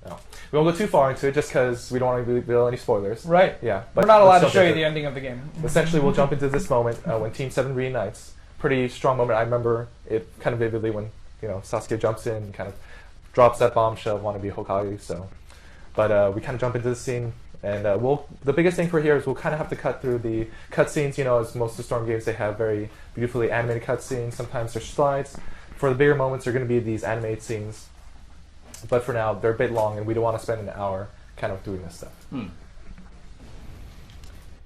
No. We won't go too far into it just because we don't want to reveal any spoilers. Right. Yeah. But we're not allowed to show you the ending of the game. Essentially, we'll jump into this moment when Team 7 reunites. Pretty strong moment. I remember it kind of vividly when Sasuke jumps in and kind of drops that bombshell of want to be Hokage. So, but we kind of jump into the scene, and the biggest thing for here is we'll kind of have to cut through the cutscenes. As most of the Storm games, they have very beautifully animated cutscenes. Sometimes there's slides. For the bigger moments, there are going to be these animated scenes. But for now, they're a bit long, and we don't want to spend an hour kind of doing this stuff.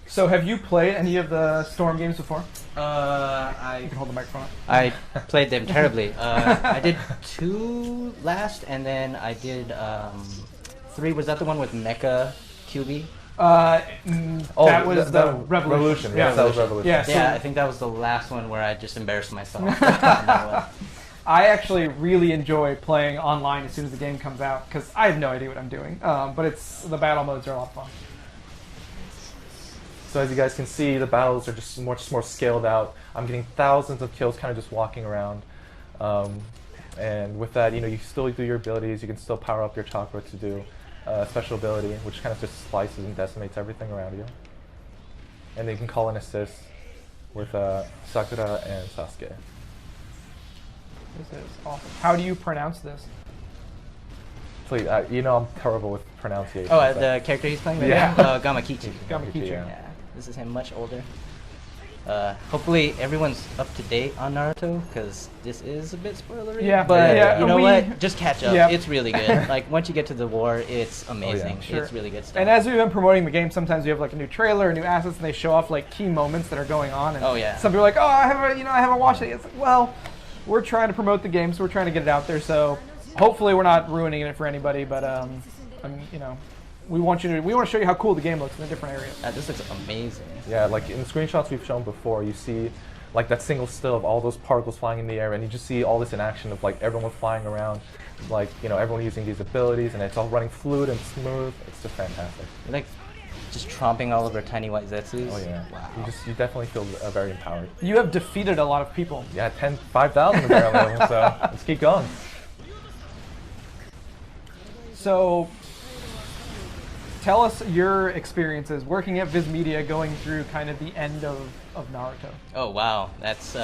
So have you played any of the Storm games before? You I can hold the microphone up. I played them terribly. I did 2 last, and then I did 3. Was that the one with Mecha QB? That was the Revolution. Yeah, that was Revolution. Yeah, so Yeah, I think that was the last one where I just embarrassed myself. I actually really enjoy playing online as soon as the game comes out because I have no idea what I'm doing. But the battle modes are a lot of fun. So as you guys can see, the battles are just much more scaled out. I'm getting thousands of kills kind of just walking around. And with that, you still do your abilities. You can still power up your chakra to do a special ability, which kind of just slices and decimates everything around you. And then you can call an assist with Sakura and Sasuke. This is awesome. How do you pronounce this? Please, I'm terrible with pronunciation. Oh, the character he's playing? Yeah. Gamakichi. Gamakichi. Yeah, this is him much older. Hopefully everyone's up to date on Naruto, because this is a bit spoilery. Yeah, but yeah, you know what? Just catch up. Yeah. It's really good. Like, once you get to the war, it's amazing. yeah. Sure. It's really good stuff. And as we've been promoting the game, sometimes we have like a new trailer, new assets, and they show off like key moments that are going on. And Oh, yeah. some people are like, oh, I haven't watched it. It's like, well, we're trying to promote the game, so we're trying to get it out there. So hopefully we're not ruining it for anybody, but we want to show you how cool the game looks in the different areas. This looks amazing. Yeah, like in the screenshots we've shown before, you see like that single still of all those particles flying in the air, and you just see all this in action of like everyone flying around, like everyone using these abilities, and it's all running fluid and smooth. It's just fantastic. You're like just tromping all over tiny white Zetsus. Oh yeah. Wow. You definitely feel very empowered. You have defeated a lot of people. Yeah, 5,000 apparently. So let's keep going. So tell us your experiences working at Viz Media, going through kind of the end of Naruto. Oh wow, that's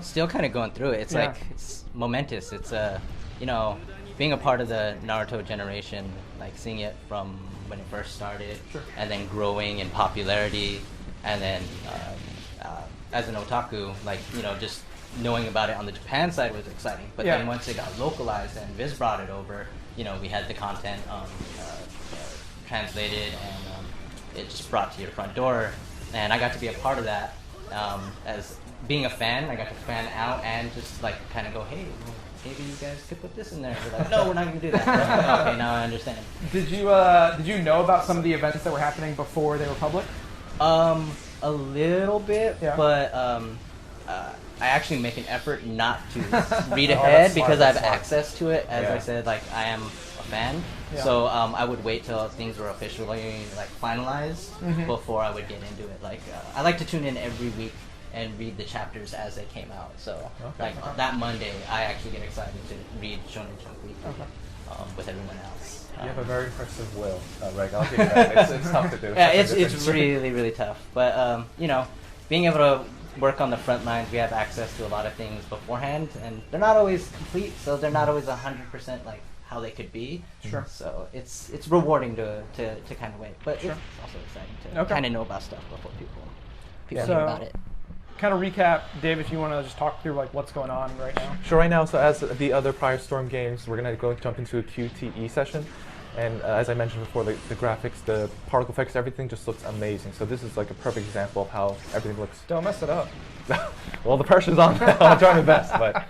still kind of going through it. It's Yeah. like it's momentous. It's being a part of the Naruto generation, like seeing it from when it first started, Sure. and then growing in popularity, and then as an otaku, like just knowing about it on the Japan side was exciting. But Yeah. then once it got localized and Viz brought it over, we had the content translated, and it just brought to your front door, and I got to be a part of that. As being a fan, I got to fan out and just like kind of go, hey, well, maybe you guys could put this in there. We're like, no, we're not going to do that. Okay, now I understand. Did you know about some of the events that were happening before they were public? A little bit, Yeah. but I actually make an effort not to read ahead smart, because I have that's smart. access to it. As Yeah. I said, like I am a fan, Yeah. so I would wait till things were officially like finalized before I would get into it. Like I like to tune in every week and read the chapters as they came out. So like that Monday, I actually get excited to read Shonen Jump Weekly with everyone else. You have a very impressive will, Reg. I'll give you that. It's tough to do. Yeah, it's really, really tough. But being able to work on the front lines, we have access to a lot of things beforehand, and they're not always complete, so they're not always 100% like how they could be. Sure. So it's rewarding to kind of wait, but Sure. it's also exciting to Okay. kind of know about stuff before people Yeah. hear So- about it. Kind of recap, Dave, if you want to just talk through like what's going on right now. Sure, right now, so as the other prior Storm games, we're going to jump into a QTE session. And as I mentioned before, the graphics, the particle effects, everything just looks amazing. So this is like a perfect example of how everything looks. Don't mess it up. Well, the pressure's on. I'm trying my best. But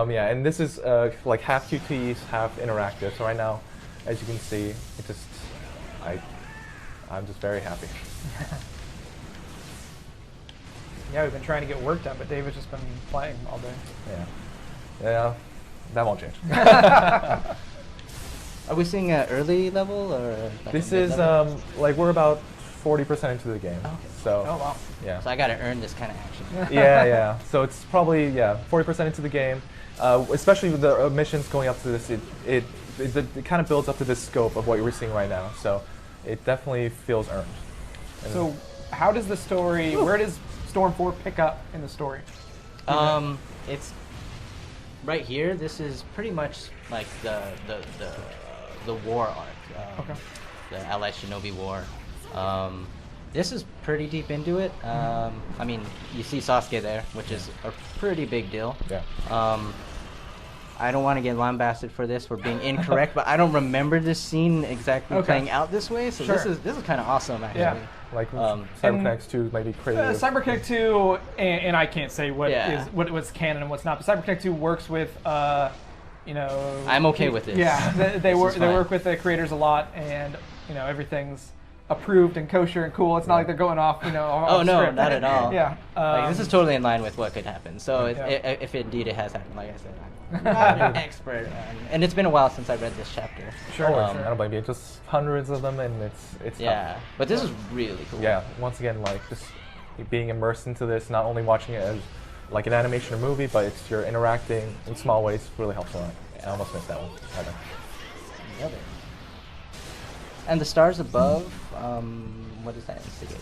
yeah, and this is like half QTEs, half interactive. So right now, as you can see, it just, I'm just very happy. Yeah, we've been trying to get work done, but David's just been playing all day. Yeah, that won't change. Are we seeing an early level or? Like This a is mid-level? like we're about 40% into the game. Okay. So Oh wow. yeah. So I got to earn this kind of action. Yeah. So it's probably 40% into the game. Especially with the missions going up to this, it it kind of builds up to this scope of what we're seeing right now. So it definitely feels earned. And So how does the story? Where does Storm 4 pick up in the story? It's right here. This is pretty much like the war arc. Okay. The Allied Shinobi War. This is pretty deep into it. I mean, you see Sasuke there, which is a pretty big deal. Yeah. I don't want to get lambasted for this for being incorrect, but I don't remember this scene exactly playing out this way. So Sure. this is kind of awesome, actually. Yeah. Like CyberConnect 2 might be crazy. CyberConnect 2, and I can't say what Yeah. what's canon and what's not, but CyberConnect 2 works with, you know. I'm okay with this. Yeah, they work with the creators a lot, and you know everything's approved and kosher and cool. It's not like they're going off, you know. Off no, script. not at all. Yeah. Like, this is totally in line with what could happen. So Yeah. if indeed it has happened, like I said, I'm not an expert, and it's been a while since I read this chapter. Sure. I don't blame you. Just hundreds of them, and it's Yeah, tough. but this is really cool. Yeah. Once again, like just being immersed into this, not only watching it as like an animation or movie, but it's you're interacting in small ways. Really helps a lot. I almost missed that one. Love it. And the stars above, what does that instigate?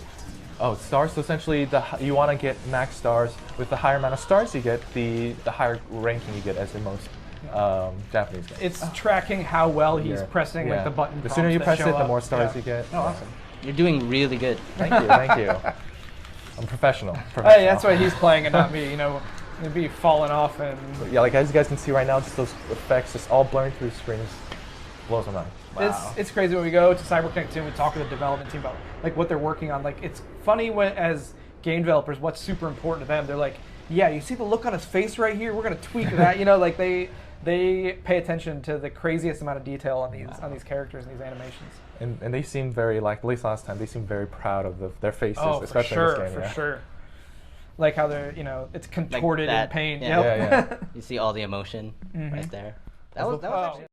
Oh, stars. So essentially, you want to get max stars. With the higher amount of stars you get, the higher ranking you get as the most Japanese game. It's tracking how well he's pressing like the button. The sooner you prompts press that it, show the up. more stars Yeah. you get. Oh, awesome. You're doing really good. Thank you, thank you. I'm professional. Hey, that's why he's playing and not me. You know, he'd be falling off and. Yeah, like as you guys can see right now, just those effects, just all blurring through the screens, blows my mind. Wow. It's crazy when we go to CyberConnect 2 and we talk to the development team about like what they're working on. Like it's funny when as game developers, what's super important to them. They're like, yeah, you see the look on his face right here. We're gonna tweak that. You know, like they pay attention to the craziest amount of detail on these characters and these animations. And they seem very, like, at least last time, they seem very proud of their faces, Oh, for especially sure, in this game. for sure. Like how they're, you know, it's contorted in that, pain. yeah. Yep. Yeah, yeah. You see all the emotion right there. That was Oh. actually